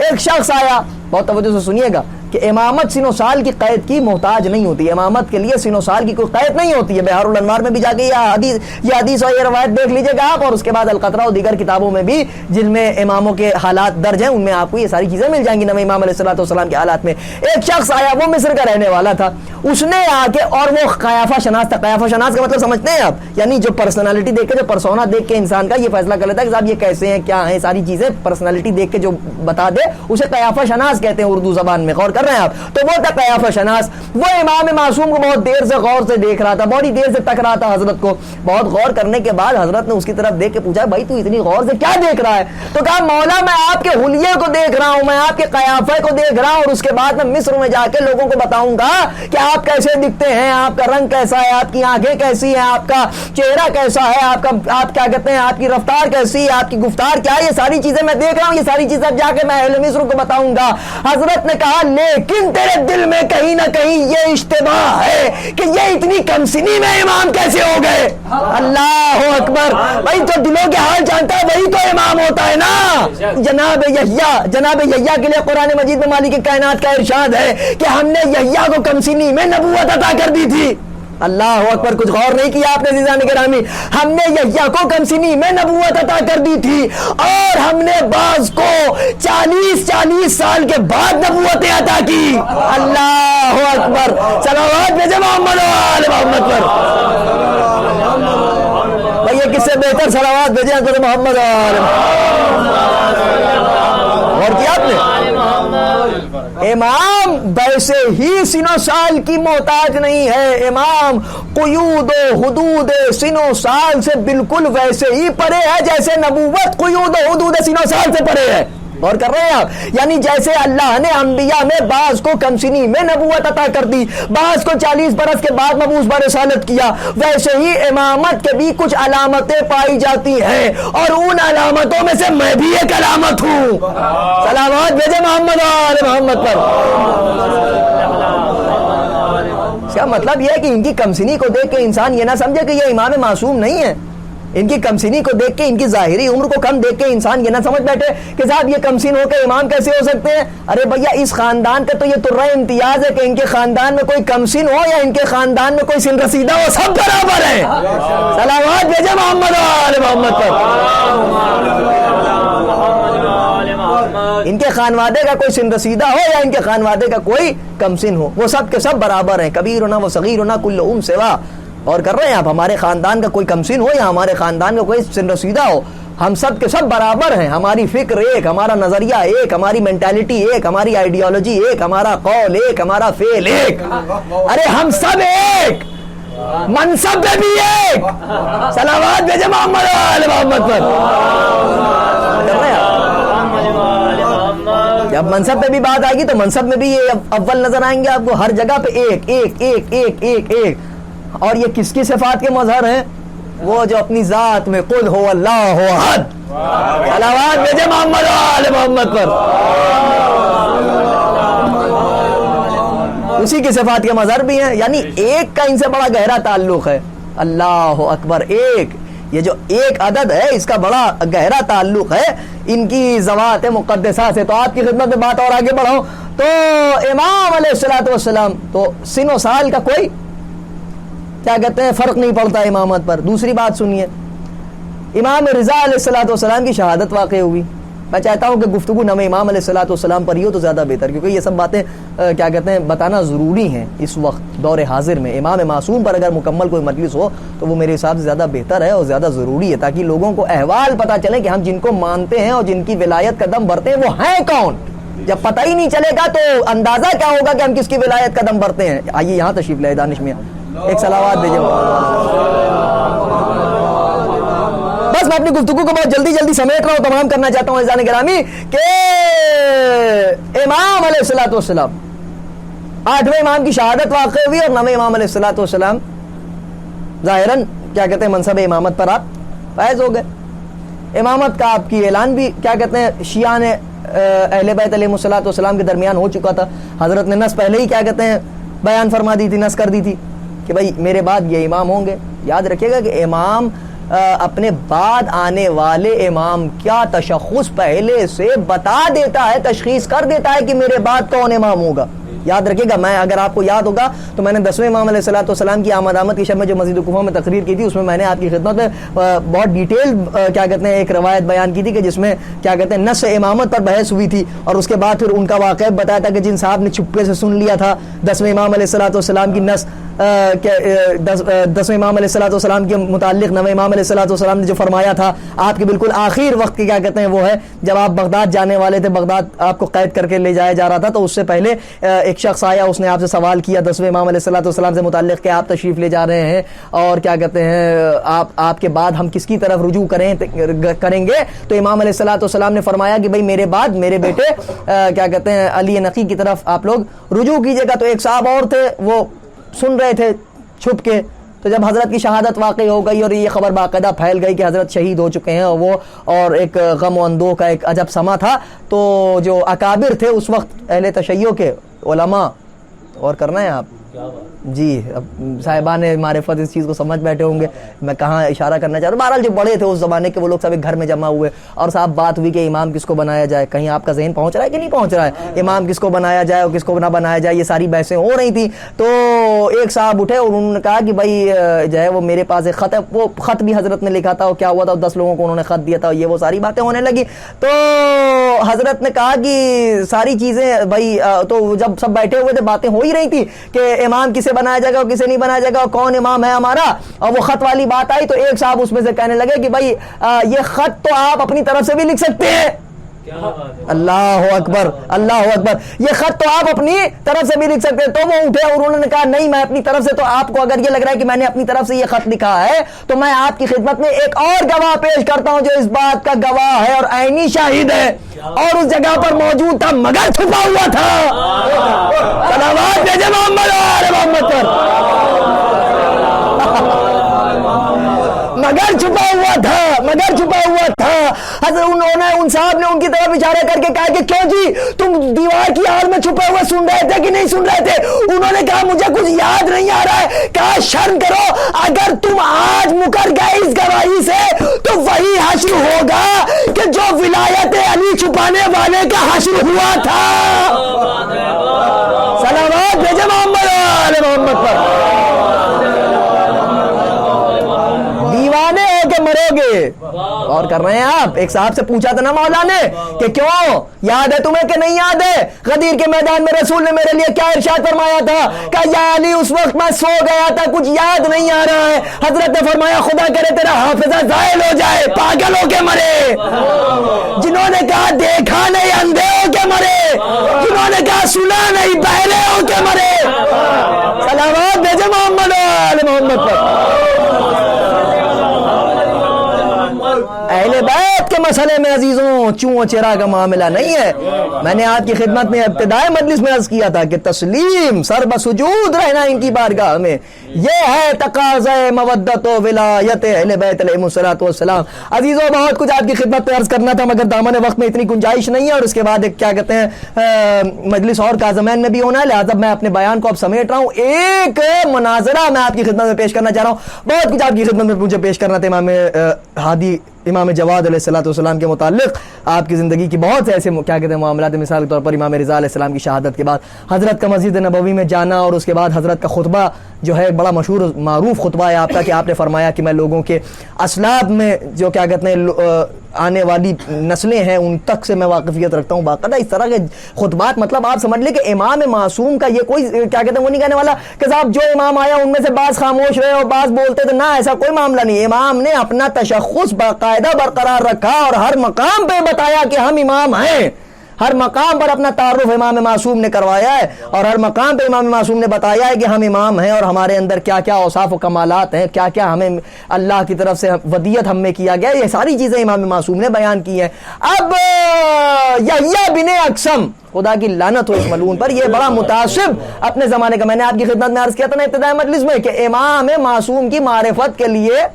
ایک شخص آیا، بہت توجہ سے سنیے گا، کہ امامت سن و سال کی قید کی محتاج نہیں ہوتی، امامت کے لیے سن و سال کی کوئی قید نہیں ہوتی ہے، بہار الانوار میں بھی جا کے یہ حدیث اور یہ روایت دیکھ لیجیے گا آپ، اور اس کے بعد القطرہ اور دیگر کتابوں میں بھی جن میں اماموں کے حالات درج ہیں ان میں آپ کو یہ ساری چیزیں مل جائیں گی نویں امام علیہ السلام کے حالات میں۔ ایک شخص آیا، وہ مصر کا رہنے والا تھا، اس نے آ کے، اور وہ قیافہ شناس تھا، قیافہ شناس کا مطلب سمجھتے ہیں آپ، یعنی جو پرسنالٹی دیکھ کے، جو پرسونا دیکھ کے انسان کا یہ فیصلہ کر لیتا ہے کہ صاحب یہ کیسے ہیں کیا ہیں، ساری چیزیں پرسنالٹی دیکھ کے جو بتا دے اسے قیافہ شناس کہتے ہیں اردو زبان میں، غور کر رہے ہیں آپ، تو وہ تھا قیافہ شناس۔ وہ امام معصوم کو بہت دیر سے غور سے دیکھ رہا تھا، بڑی دیر سے تک رہا تھا حضرت کو، بہت غور کرنے کے بعد حضرت نے اس کی طرف دیکھ کے پوچھا بھائی تو اتنی غور سے کیا دیکھ رہا ہے؟ تو کہا مولا میں آپ کے حلیے کو دیکھ رہا ہوں، میں آپ کے قیافے کو دیکھ رہا ہوں، اور اس کے بعد میں مصر میں جا کے لوگوں کو بتاؤں گا کہ آپ کیسے دکھتے ہیں، آپ کا رنگ کیسا ہے، آپ کی آنکھیں کیسی ہیں، آپ کا چہرہ کیسا ہے، آپ کیا کہتے ہیں، آپ کی رفتار کیسی ہے، آپ کی گفتار کیا ہے، یہ ساری چیزیں میں دیکھ رہا ہوں، یہ ساری چیزیں جا کے میں اہل مصر کو بتاؤں گا۔ حضرت نے کہا لیکن تیرے دل میں کہیں نہ کہیں یہ اشتباہ ہے کہ یہ اتنی کم سنی میں امام کیسے ہو گئے۔ اللہ اکبر، بھائی تو دلوں کے حال جانتا ہے وہی تو امام ہوتا ہے نا۔ جناب یحییٰ کے لیے قرآن مجید میں مالک کائنات کا ارشاد ہے کہ ہم نے یحییٰ کو کم سنی میں نبوت عطا کر دی تھی۔ اللہ اکبر، کچھ غور نہیں کیا آپ نے عزیزان گرامی، ہم نے یحییٰ کو کم سنی میں نبوت عطا کر دی تھی، اور ہم نے بعض کو 40 سال کے بعد نبوتیں عطا کی۔ اللہ اکبر، صلوات بھیجے محمد و آل محمد پر۔ بھائی یہ کس سے بہتر صلوات بھیجے حضرت محمد و آل محمد۔ غور کیا آپ نے؟ امام ویسے ہی سن و سال کی محتاج نہیں ہے، امام قیود و حدود سن و سال سے بالکل ویسے ہی پرے ہے جیسے نبوت قیود و حدود سن و سال سے پرے ہے۔ اور کر رہے ہیں آپ, یعنی جیسے اللہ نے انبیاء میں بعض کو کمسنی میں نبوت عطا کر دی, بعض کو 40 برس کے بعد مبعوث برسالت کیا, ویسے ہی امامت کے بھی کچھ علامتیں پائی جاتی ہیں, اور ان علامتوں میں سے میں بھی ایک علامت ہوں. سلامات بھیجے محمد آل محمد پر. اس کا مطلب یہ ہے کہ ان کی کمسنی کو دیکھ کے انسان یہ نہ سمجھے کہ یہ امام معصوم نہیں ہے. ان کی کمسنی کو دیکھ کے, ان کی ظاہری عمر کو کم دیکھ کے انسان یہ نہ سمجھ بیٹھے کہ صاحب یہ کمسن ہو کے امام کیسے ہو سکتے ہیں. ارے بھیا اس خاندان کا تو یہ ترہ امتیاز ہے کہ ان کے خاندان میں کوئی کمسن ہو یا ان کے خاندان میں کوئی سن رسیدہ ہو, سب برابر ہیں. سلامات بھیجے محمد آل محمد پر. ان کے خانوادے کا کوئی سن رسیدہ ہو یا ان کے خانوادے کا کوئی کمسن ہو, وہ سب کے سب برابر ہیں. کبیرنا و صغیرنا کل سوا. اور کر رہے ہیں آپ, ہمارے خاندان کا کوئی کمسن ہو یا ہمارے خاندان کا کوئی سن رسیدہ ہو, ہم سب کے سب برابر ہیں. ہماری فکر ایک, ہمارا نظریہ ایک, ہماری مینٹالٹی ایک, ہماری آئیڈیالوجی ایک, ہمارا قول ایک, ہمارا فعل ایک. ارے ہم سب ایک, منصب پہ بھی ایک. صلوات بھیجے محمد آل محمد پر. کر رہے ہیں آپ, جب منصب پہ بھی بات آئے گی تو منصب میں بھی یہ اول نظر آئیں گے آپ کو, ہر جگہ پہ ایک ایک ایک ایک ایک ایک. اور یہ کس کی صفات کے مظہر ہیں؟ وہ جو اپنی ذات میں قل ہو اللہ احد. صلوات بھیجے محمد آل محمد پر. اسی کی صفات کے مظہر بھی ہیں, یعنی ایک کا ان سے بڑا گہرا تعلق ہے. اللہ اکبر, ایک, یہ جو ایک عدد ہے اس کا بڑا گہرا تعلق ہے ان کی ذوات مقدسہ سے. تو آپ کی خدمت میں بات اور آگے بڑھاؤں تو امام علیہ الصلوۃ والسلام تو سن و سال کا کوئی کیا کہتے ہیں فرق نہیں پڑتا امامت پر. دوسری بات سنیے, امام رضا علیہ الصلوۃ والسلام کی شہادت واقع ہوئی. میں چاہتا ہوں کہ گفتگو نام امام علیہ الصلوۃ والسلام پر ہی ہو تو زیادہ بہتر, کیونکہ یہ سب باتیں کیا کہتے ہیں بتانا ضروری ہیں اس وقت دور حاضر میں. امام معصوم پر اگر مکمل کوئی مجلس ہو تو وہ میرے حساب سے زیادہ بہتر ہے اور زیادہ ضروری ہے, تاکہ لوگوں کو احوال پتہ چلے کہ ہم جن کو مانتے ہیں اور جن کی ولایت کا دم بھرتے ہیں وہ ہیں کون. جب پتہ ہی نہیں چلے گا تو اندازہ کیا ہوگا کہ ہم کس کی ولایت کا دم بھرتے ہیں. آئیے یہاں تشریف لائے دانش میاں, ایک صلوات بھیجو. بس میں اپنی گفتگو کو بہت جلدی جلدی سمیٹ رہا ہوں, تمام کرنا چاہتا ہوں عزیزان گرامی کہ امام علیہ الصلوۃ والسلام 8ویں امام کی شہادت واقع ہوئی, اور 9ویں امام علیہ الصلوۃ والسلام ظاہراً کیا کہتے ہیں منصب امامت پر آپ فائز ہو گئے. امامت کا آپ کی اعلان بھی کیا کہتے ہیں شیعہ نے اہل بیت علیہ الصلوۃ والسلام کے درمیان ہو چکا تھا. حضرت نے نص پہلے ہی کیا کہتے ہیں بیان فرما دی تھی, نص کر دی تھی کہ بھائی میرے بعد یہ امام ہوں گے. یاد رکھیے گا کہ امام اپنے بعد آنے والے امام کیا تشخص پہلے سے بتا دیتا ہے, تشخیص کر دیتا ہے کہ میرے بعد کون امام ہوگا. یاد رکھیے گا, میں اگر آپ کو یاد ہوگا تو میں نے 10ویں امام علیہ الصلوۃ والسلام کی آمد کی شب میں جو مسجد کوفہ میں تقریر کی تھی, اس میں میں نے آپ کی خدمت میں بہت ڈیٹیل کیا کہتے ہیں ایک روایت بیان کی تھی کہ جس میں کیا کہتے ہیں نص امامت پر بحث ہوئی تھی, اور اس کے بعد پھر ان کا واقعہ بتایا تھا کہ جن صاحب نے چھپے سے سن لیا تھا 10ویں امام علیہ الصلوۃ والسلام کی نص 10ویں امام علیہ الصلوۃ والسلام کے متعلق 9ویں امام علیہ الصلوۃ والسلام نے جو فرمایا تھا آپ کے بالکل آخر وقت کے کیا کہتے ہیں وہ ہے جب آپ بغداد جانے والے تھے, بغداد آپ کو قید کر کے لے جایا جا رہا تھا, تو اس سے پہلے ایک شخص آیا, اس نے آپ سے سوال کیا 10ویں امام علیہ الصلوۃ والسلام سے متعلق کہ آپ تشریف لے جا رہے ہیں اور کیا کہتے ہیں آپ کے بعد ہم کس کی طرف رجوع کریں گے. تو امام علیہ الصلوۃ والسلام نے فرمایا کہ بھائی میرے بعد میرے بیٹے کیا کہتے ہیں علی نقی کی طرف آپ لوگ رجوع کیجیے گا. تو ایک صاحب اور تھے, وہ سن رہے تھے چھپ کے. تو جب حضرت کی شہادت واقع ہو گئی اور یہ خبر باقاعدہ پھیل گئی کہ حضرت شہید ہو چکے ہیں, اور ایک غم و اندوہ کا ایک عجب سما تھا, تو جو اکابر تھے اس وقت اہل تشیع کے علماء, اور کرنا ہے آپ جی اب صاحبان معرفت اس چیز کو سمجھ بیٹھے ہوں گے میں کہاں اشارہ کرنا چاہ رہا ہوں. بہرحال جو بڑے تھے اس زمانے کے وہ لوگ سب ایک گھر میں جمع ہوئے, اور صاحب بات ہوئی کہ امام کس کو بنایا جائے. کہیں آپ کا ذہن پہنچ رہا ہے کہ نہیں پہنچ رہا ہے, امام کس کو بنایا جائے اور کس کو نہ بنایا جائے, یہ ساری بحثیں ہو رہی تھیں. تو ایک صاحب اٹھے اور انہوں نے کہا کہ بھائی جو ہے وہ میرے پاس ایک خط ہے, وہ خط بھی حضرت نے لکھا تھا, اور کیا ہوا تھا 10 لوگوں کو انہوں نے خط دیا تھا, یہ وہ ساری باتیں ہونے لگی. تو حضرت نے کہا کہ ساری چیزیں بھائی, تو جب سب بیٹھے ہوئے تھے باتیں ہو ہی رہی تھی کہ امام کسے بنایا جائے گا اور کسے نہیں بنایا جائے گا, اور کون امام ہے ہمارا, اور وہ خط والی بات آئی. تو ایک صاحب اس میں سے کہنے لگے کہ بھائی یہ خط تو آپ اپنی طرف سے بھی لکھ سکتے ہیں, اللہ اکبر، اللہ اکبر. یہ خط تو آپ اپنی طرف سے بھی لکھ سکتے. تو وہ اٹھے اور انہوں نے کہا نہیں میں اپنی طرف سے. تو آپ کو اگر یہ لگ رہا ہے کہ میں نے اپنی طرف سے یہ خط لکھا ہے تو میں آپ کی خدمت میں ایک اور گواہ پیش کرتا ہوں جو اس بات کا گواہ ہے اور عینی شاہد ہے اور اس جگہ پر موجود تھا مگر چھپا ہوا تھا. صلوات بھیجے محمد اور محمد پر. مگر چھپا ہوا تھا، مگر چھپا ہوا تھا. حضرت انہوں نے ان صاحب نے ان کی طرف اشارہ کر کے کہا کہ کیوں جی تم دیوار کی آڑ میں چھپے ہوئے سن رہے تھے کہ نہیں سن رہے تھے؟ انہوں نے کہا مجھے کچھ یاد نہیں آ رہا ہے. کہا شرم کرو، اگر تم آج مکر گئے اس گواہی سے تو وہی حشر ہوگا کہ جو ولایت علی چھپانے والے کا حشر ہوا تھا. صلوات بھیجے محمد آل محمد پر. دیوانے ہو کے مرو گے. اور کر رہے ہیں آپ. ایک صاحب سے پوچھا تھا نا مولا نے کہ کیوں یاد ہے تمہیں کہ نہیں یاد ہے غدیر کے میدان میں رسول نے میرے لیے کیا ارشاد فرمایا تھا؟ کہ یا علی اس وقت میں سو گیا تھا کچھ یاد نہیں آ رہا ہے. حضرت نے فرمایا خدا کرے تیرا حافظہ زائل ہو جائے، پاگل ہو کے مرے. جنہوں نے کہا دیکھا نہیں اندھے ہو کے مرے، جنہوں نے کہا سنا نہیں بہرے ہو کے مرے. صلوات بھیجے محمد آل محمد پر. اہل بیت کے مسئلے میں عزیزوں چوں و چرا کا معاملہ نہیں ہے. میں نے آپ کی خدمت میں ابتدائی مجلس میں عرض کیا تھا کہ تسلیم سر بسجود رہنا ان کی بارگاہ میں یہ ہے تقاضۂ مودت و ولایت اہل بیت علیہم الصلوۃ والسلام. عزیزوں بہت کچھ آپ کی خدمت میں عرض کرنا تھا مگر دامن وقت میں اتنی گنجائش نہیں ہے اور اس کے بعد ایک کیا کہتے ہیں مجلس اور کاظمین میں بھی ہونا ہے، لہٰذا میں اپنے بیان کو اب سمیٹ رہا ہوں. ایک مناظرہ میں آپ کی خدمت میں پیش کرنا چاہ رہا ہوں. بہت کچھ آپ کی خدمت میں مجھے پیش کرنا تھا امام ہادی امام جواد علیہ الصلوۃ والسلام کے متعلق. آپ کی زندگی کی بہت سے ایسے کیا کہتے ہیں معاملات، مثال کے طور پر امام رضا علیہ السلام کی شہادت کے بعد حضرت کا مسجد نبوی میں جانا اور اس کے بعد حضرت کا خطبہ جو ہے ایک بڑا مشہور معروف خطبہ ہے آپ کا کہ آپ نے فرمایا کہ میں لوگوں کے اسلاف میں جو کیا کہتے ہیں آنے والی نسلیں ہیں ان تک سے میں واقفیت رکھتا ہوں. باقاعدہ اس طرح کے خطبات، مطلب آپ سمجھ لیں کہ امام معصوم کا یہ کوئی کیا کہتے ہیں وہ نہیں کہنے والا کہ صاحب جو امام آیا ان میں سے بعض خاموش رہے اور بعض بولتے تھے، نہ ایسا کوئی معاملہ نہیں. امام نے اپنا تشخص باقاعدہ برقرار رکھا اور ہر مقام پہ بتایا کہ ہم امام ہیں. ہر مقام پر اپنا تعارف امام معصوم نے کروایا ہے اور ہر مقام پہ امام معصوم نے بتایا ہے کہ ہم امام ہیں اور ہمارے اندر کیا کیا اوصاف و کمالات ہیں، کیا کیا ہمیں اللہ کی طرف سے ودیت ہم میں کیا گیا. یہ ساری چیزیں امام معصوم نے بیان کی ہیں. اب یحییٰ بن اقسم، خدا کی لعنت ہو اس ملعون پر، یہ بڑا متعصب اپنے زمانے کا. میں نے آپ کی خدمت میں عرض کیا تھا نا ابتدائی مجلس میں کہ امام معصوم کی معرفت کے لیے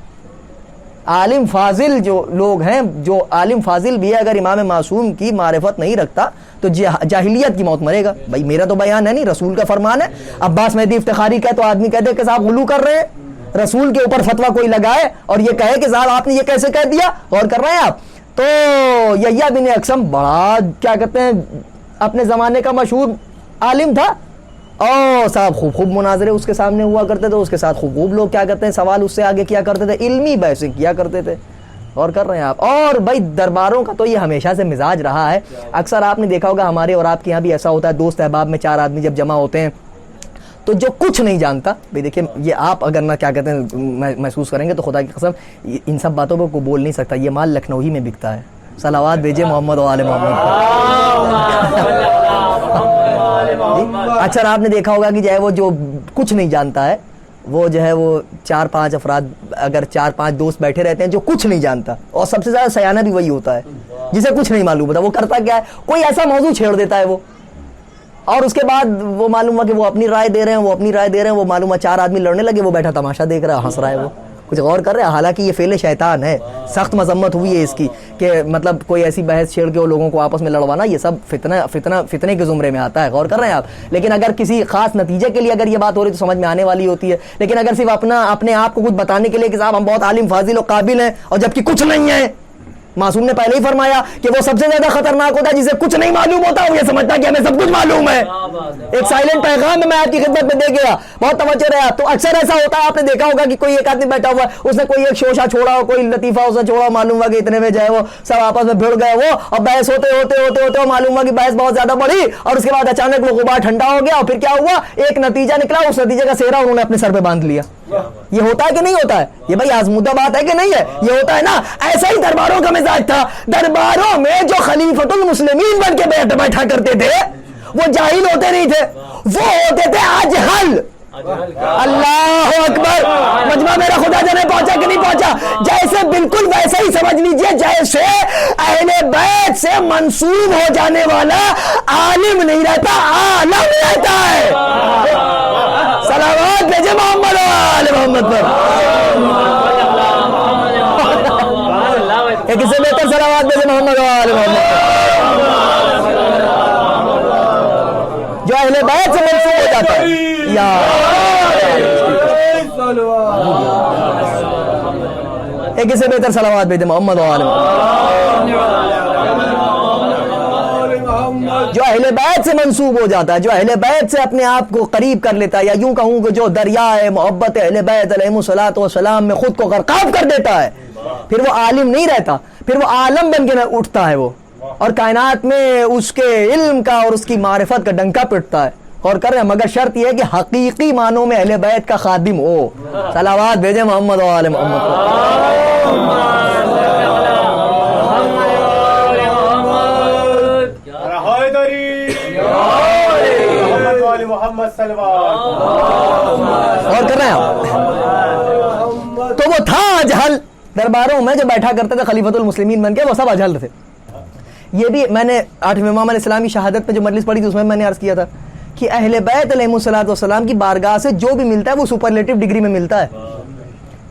عالم فاضل جو لوگ ہیں، جو عالم فاضل بھی ہے، اگر امام معصوم کی معرفت نہیں رکھتا تو جاہلیت کی موت مرے گا. بھائی میرا تو بیان ہے نہیں، رسول کا فرمان ہے. عباس مہدی افتخاری کہے تو آدمی کہتے کہ صاحب غلو کر رہے ہیں، رسول کے اوپر فتویٰ کوئی لگائے اور یہ کہے کہ صاحب آپ نے یہ کیسے کہہ دیا. غور کر رہے ہیں آپ. تو یحییٰ بن اقسم بڑا کیا کہتے ہیں اپنے زمانے کا مشہور عالم تھا اور صاحب خوب مناظرے اس کے سامنے ہوا کرتے تھے، اس کے ساتھ خوب لوگ کیا کرتے ہیں سوال اس سے آگے کیا کرتے تھے، علمی بحثیں کیا کرتے تھے. اور کر رہے ہیں آپ. اور بھائی درباروں کا تو یہ ہمیشہ سے مزاج رہا ہے. اکثر آپ نے دیکھا ہوگا ہمارے اور آپ کے یہاں بھی ایسا ہوتا ہے، دوست احباب میں 4 آدمی جب جمع ہوتے ہیں تو جو کچھ نہیں جانتا، بھائی دیکھیں یہ آپ اگر نہ کیا کہتے ہیں محسوس کریں گے تو خدا کی قسم ان سب باتوں کو کوئی بول نہیں سکتا. یہ مال لکھنؤ ہی میں بکتا ہے. صلوات بھیجے محمد و آل محمد. اچھا آپ نے دیکھا ہوگا کہ جو ہے وہ جو کچھ نہیں جانتا ہے وہ جو ہے وہ 4-5 افراد، اگر 4-5 دوست بیٹھے رہتے ہیں جو کچھ نہیں جانتا، اور سب سے زیادہ سیانہ بھی وہی ہوتا ہے جسے کچھ نہیں معلوم ہوتا. وہ کرتا کیا ہے، کوئی ایسا موضوع چھیڑ دیتا ہے وہ، اور اس کے بعد وہ معلوم ہوا کہ وہ اپنی رائے دے رہے ہیں، وہ اپنی رائے دے رہے ہیں، وہ معلوم ہوا 4 آدمی لڑنے لگے، وہ بیٹھا تماشا دیکھ رہا ہے، ہنس رہا ہے، وہ کچھ غور کر رہے ہیں. حالانکہ یہ فعل شیطان ہے. سخت مذمت ہوئی ہے اس کی کہ مطلب کوئی ایسی بحث چھیڑ کے وہ لوگوں کو آپس میں لڑوانا، یہ سب فتنے کے زمرے میں آتا ہے. غور کر رہے ہیں آپ. لیکن اگر کسی خاص نتیجے کے لیے اگر یہ بات ہو رہی تو سمجھ میں آنے والی ہوتی ہے. لیکن اگر صرف اپنے آپ کو کچھ بتانے کے لیے کہ صاحب ہم بہت عالم فاضل و قابل ہیں اور جبکہ کچھ نہیں ہے. معصوم نے پہلے ہی فرمایا کہ وہ سب سے زیادہ خطرناک ہوتا ہے جسے کچھ نہیں معلوم ہوتا، وہ یہ سمجھتا کہ ہمیں سب کچھ معلوم ہے. ایک سائلنٹ پیغام میں آپ کی خدمت میں دے گیا، بہت توجہ رہا. تو اکثر ایسا ہوتا ہے، آپ نے دیکھا ہوگا کہ کوئی ایک آدمی بیٹھا ہوا ہے، اس نے کوئی ایک شوشہ چھوڑا ہو، کوئی لطیفہ اس نے چھوڑا، معلوم ہوا کہ اتنے میں جو ہے وہ سب آپس میں بھڑ گئے وہ، اور بحث ہوتے معلوم ہوا کہ بحث بہت زیادہ بڑھی، اور اس کے بعد اچانک وہ غبار ٹھنڈا ہو گیا اور پھر کیا ہوا، ایک نتیجہ نکلا. اس نتیجے کا سہرا انہوں نے اپنے سر پہ باندھ لیا. یہ ہوتا ہے کہ نہیں ہوتا ہے؟ یہ بھائی آزمودہ بات ہے کہ نہیں ہے؟ یہ ہوتا ہے نا. ایسا ہی درباروں کا مزاج تھا. درباروں میں جو خلیفۃ المسلمین بن کے بیٹھا کرتے تھے وہ جاہل ہوتے نہیں تھے, وہ ہوتے تھے اجہل. اللہ اکبر. مجمع میرا خدا جانے پہنچا کہ نہیں پہنچا؟ جیسے بالکل ویسے ہی سمجھ لیجئے جیسے اہل بیت سے منسوب ہو جانے والا عالم نہیں رہتا, عالم رہتا ہے. صلوات بھیجے محمد و آل محمد پر. ایک سے بہتر صلوات بھیجے محمد و آل محمد جو اہل بیت سے منسوب ہو جاتا ہے. یا ایک سے بہتر صلوات بھیجے محمد و آل محمد. جو اہل بیت سے منسوب ہو جاتا ہے, جو اہل بیت سے اپنے آپ کو قریب کر لیتا ہے, یا یوں کہوں کہ جو دریائے محبت اہل بیت علیہم الصلوۃ والسلام میں خود کو غرقاب کر دیتا ہے, پھر وہ عالم نہیں رہتا, پھر وہ عالم بن کے اٹھتا ہے وہ, اور کائنات میں اس کے علم کا اور اس کی معرفت کا ڈنکا پٹتا ہے. اور کر رہے ہیں, مگر شرط یہ ہے کہ حقیقی معنوں میں اہل بیت کا خادم ہو. صلوات بھیجے محمد و آل محمد. اور کر رہے ہیں آپ. تو وہ تھا اجہل. درباروں میں جو بیٹھا کرتے تھے خلیفۃ المسلمین بن کے, وہ سب اجہل تھے. یہ بھی میں نے 8ویں امام علیہ السلام کی شہادت میں جو مجلس پڑھی تھی اس میں نے عرض کیا تھا کہ اہل بیت علیہم الصلوۃ والسلام کی بارگاہ سے جو بھی ملتا ہے وہ سپرلیٹو ڈگری میں ملتا ہے,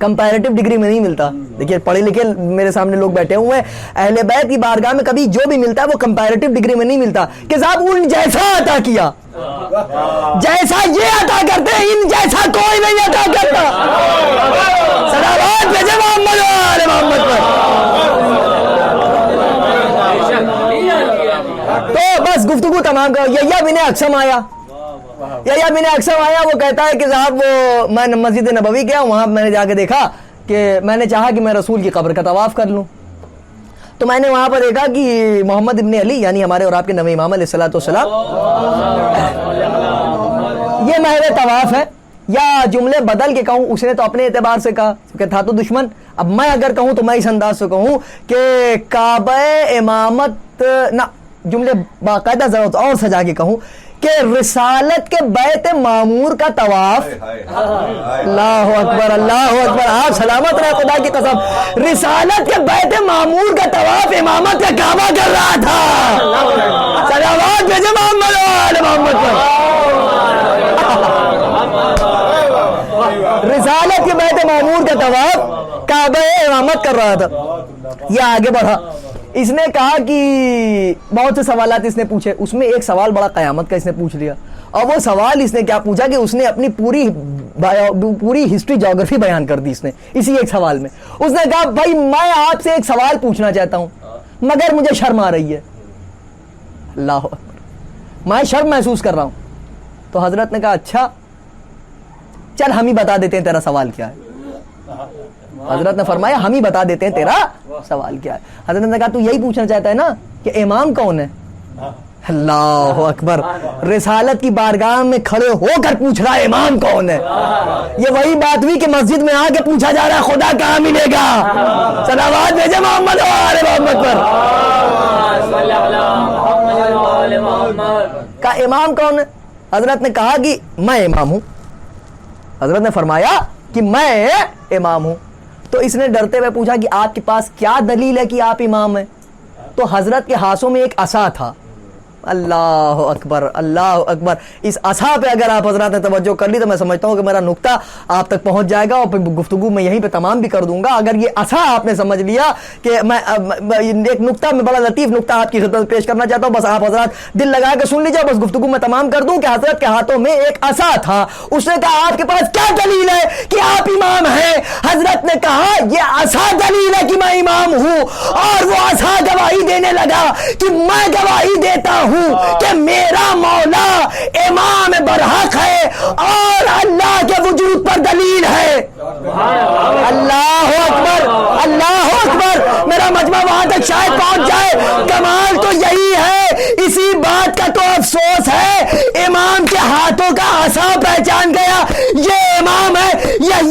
کمپیریٹو ڈگری میں نہیں ملتا. دیکھیے پڑھے لکھے میرے سامنے لوگ بیٹھے ہوئے ہیں, اہل بیت کی بارگاہ میں کبھی جو بھی ملتا ہے وہ کمپیریٹو ڈگری میں نہیں ملتا کہ صاحب ان جیسا عطا کیا, جیسا یہ عطا کرتے ہیں ان جیسا کوئی نہیں عطا کرتا. صلوات بھیجے محمد و آل محمد پر. تو بس گفتگو تمام کر. یحییٰ بن اقسم آیا, یحییٰ بن اقسم آیا, وہ کہتا ہے کہ صاحب وہ میں مسجد نبوی گیا, وہاں میں نے جا کے دیکھا کہ میں نے چاہا کہ میں رسول کی قبر کا طواف کر لوں. تو میں نے وہاں پر دیکھا کہ محمد ابن علی یعنی ہمارے اور آپ کے نویں امام علیہ الصلوۃ والسلام, یہ محض طواف ہے. یا جملے بدل کے کہوں, اس نے تو اپنے اعتبار سے کہا کہ تھا تو دشمن. اب میں اگر کہوں تو میں اس انداز سے کہوں کہ کعبہ امامت نہ, جملے باقاعدہ ضرورت اور سجا کے کہوں کہ رسالت کے بیت معمور کا طواف. اللہ اکبر, اللہ اکبر. آپ سلامت رہے خدا کی قسم. رسالت کے بیت معمور کا طواف امامت کا کعبہ کر رہا تھا. صلوات بھیجے محمد و آل محمد پر. رسالت کے بیت معمور کا طواف کعبہ امامت کر رہا تھا. یہ آگے بڑھا, اس نے کہا کہ بہت سے سوالات اس نے پوچھے, اس میں ایک سوال بڑا قیامت کا اس نے پوچھ لیا. اور وہ سوال اس نے کیا پوچھا کہ اس نے اپنی پوری ہسٹری جیوگرافی بیان کر دی اس نے اسی ایک سوال میں. اس نے کہا بھائی میں آپ سے ایک سوال پوچھنا چاہتا ہوں مگر مجھے شرم آ رہی ہے. اللہ اکبر, میں شرم محسوس کر رہا ہوں. تو حضرت نے کہا اچھا چل ہم ہی بتا دیتے ہیں تیرا سوال کیا ہے. حضرت نے فرمایا ہم ہی بتا دیتے ہیں تیرا سوال کیا ہے. حضرت نے کہا تو یہی پوچھنا چاہتا ہے نا کہ امام کون ہے؟ اللہ اکبر. رسالت کی بارگاہ میں کھڑے ہو کر پوچھ رہا ہے امام کون ہے. یہ وہی بات ہوئی کہ مسجد میں آ کے پوچھا جا رہا ہے خدا کہاں ملے گا. صلوات بھیجے محمد و آل محمد پر. کا امام کون ہے؟ حضرت نے کہا کہ میں امام ہوں. حضرت نے فرمایا کہ میں امام ہوں. تو اس نے ڈرتے ہوئے پوچھا کہ آپ کے پاس کیا دلیل ہے کہ آپ امام ہیں؟ تو حضرت کے ہاتھوں میں ایک عصا تھا. اللہ اکبر, اللہ اکبر. اس عصا پہ اگر آپ حضرات نے توجہ کر لی تو میں سمجھتا ہوں کہ میرا نقطہ آپ تک پہنچ جائے گا اور پھر گفتگو میں یہیں پہ تمام بھی کر دوں گا. اگر یہ عصا آپ نے سمجھ لیا کہ میں ایک نقطہ میں بڑا لطیف نقطہ آپ کی خدمت پیش کرنا چاہتا ہوں, بس آپ حضرات دل لگا کے سن لیجیے, بس گفتگو میں تمام کر دوں کہ حضرت کے ہاتھوں میں ایک عصا تھا. اس نے کہا آپ کے پاس کیا دلیل ہے کہ آپ امام ہیں؟ حضرت نے کہا یہ عصا دلیل ہے کہ میں امام ہوں. اور وہ عصا گواہی دینے لگا کہ میں گواہی دیتا ہوں کہ میرا مولا امام برحق ہے اور اللہ کے وجود پر دلیل ہے. اللہ اکبر, اللہ اکبر. میرا مجمع وہاں تک شاید پہنچ جائے. کمال تو یہی ہے, اسی بات کا تو افسوس ہے امام کے ہاتھوں کا عصا پہچان گیا. یہ امام ہے. یہ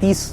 30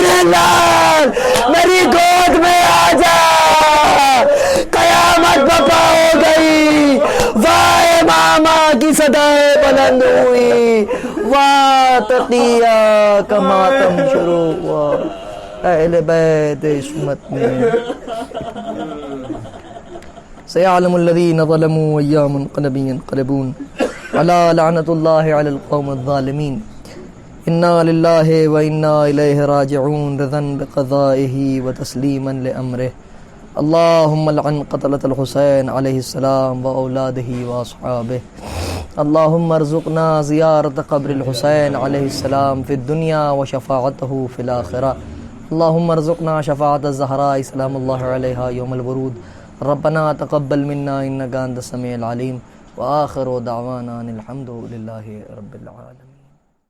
میرے لال میری گود میں آ جا، قیامت بپا ہو گئی، واہ ماما کی صدائیں بلند ہوئی، واہ تقیہ کا ماتم شروع ہوا اہل بیت عصمت میں۔ سيعلم الذين ظلموا أيّ منقلب ينقلبون ألا لعنة الله على القوم الظالمين إنا لله وإنا إليه راجعون رضا بقضائه وتسليما لأمره اللهم لعن قتلة الحسين عليه السلام وأولاده وأصحابه اللهم ارزقنا زيارة قبر الحسين عليه السلام في الدنيا وشفاعته في الآخرة اللهم ارزقنا شفاعة الزهراء سلام الله عليها يوم الورود ربنا تقبل منا إنك أنت السميع العليم وآخر دعوانا أن الحمد لله رب العالمين.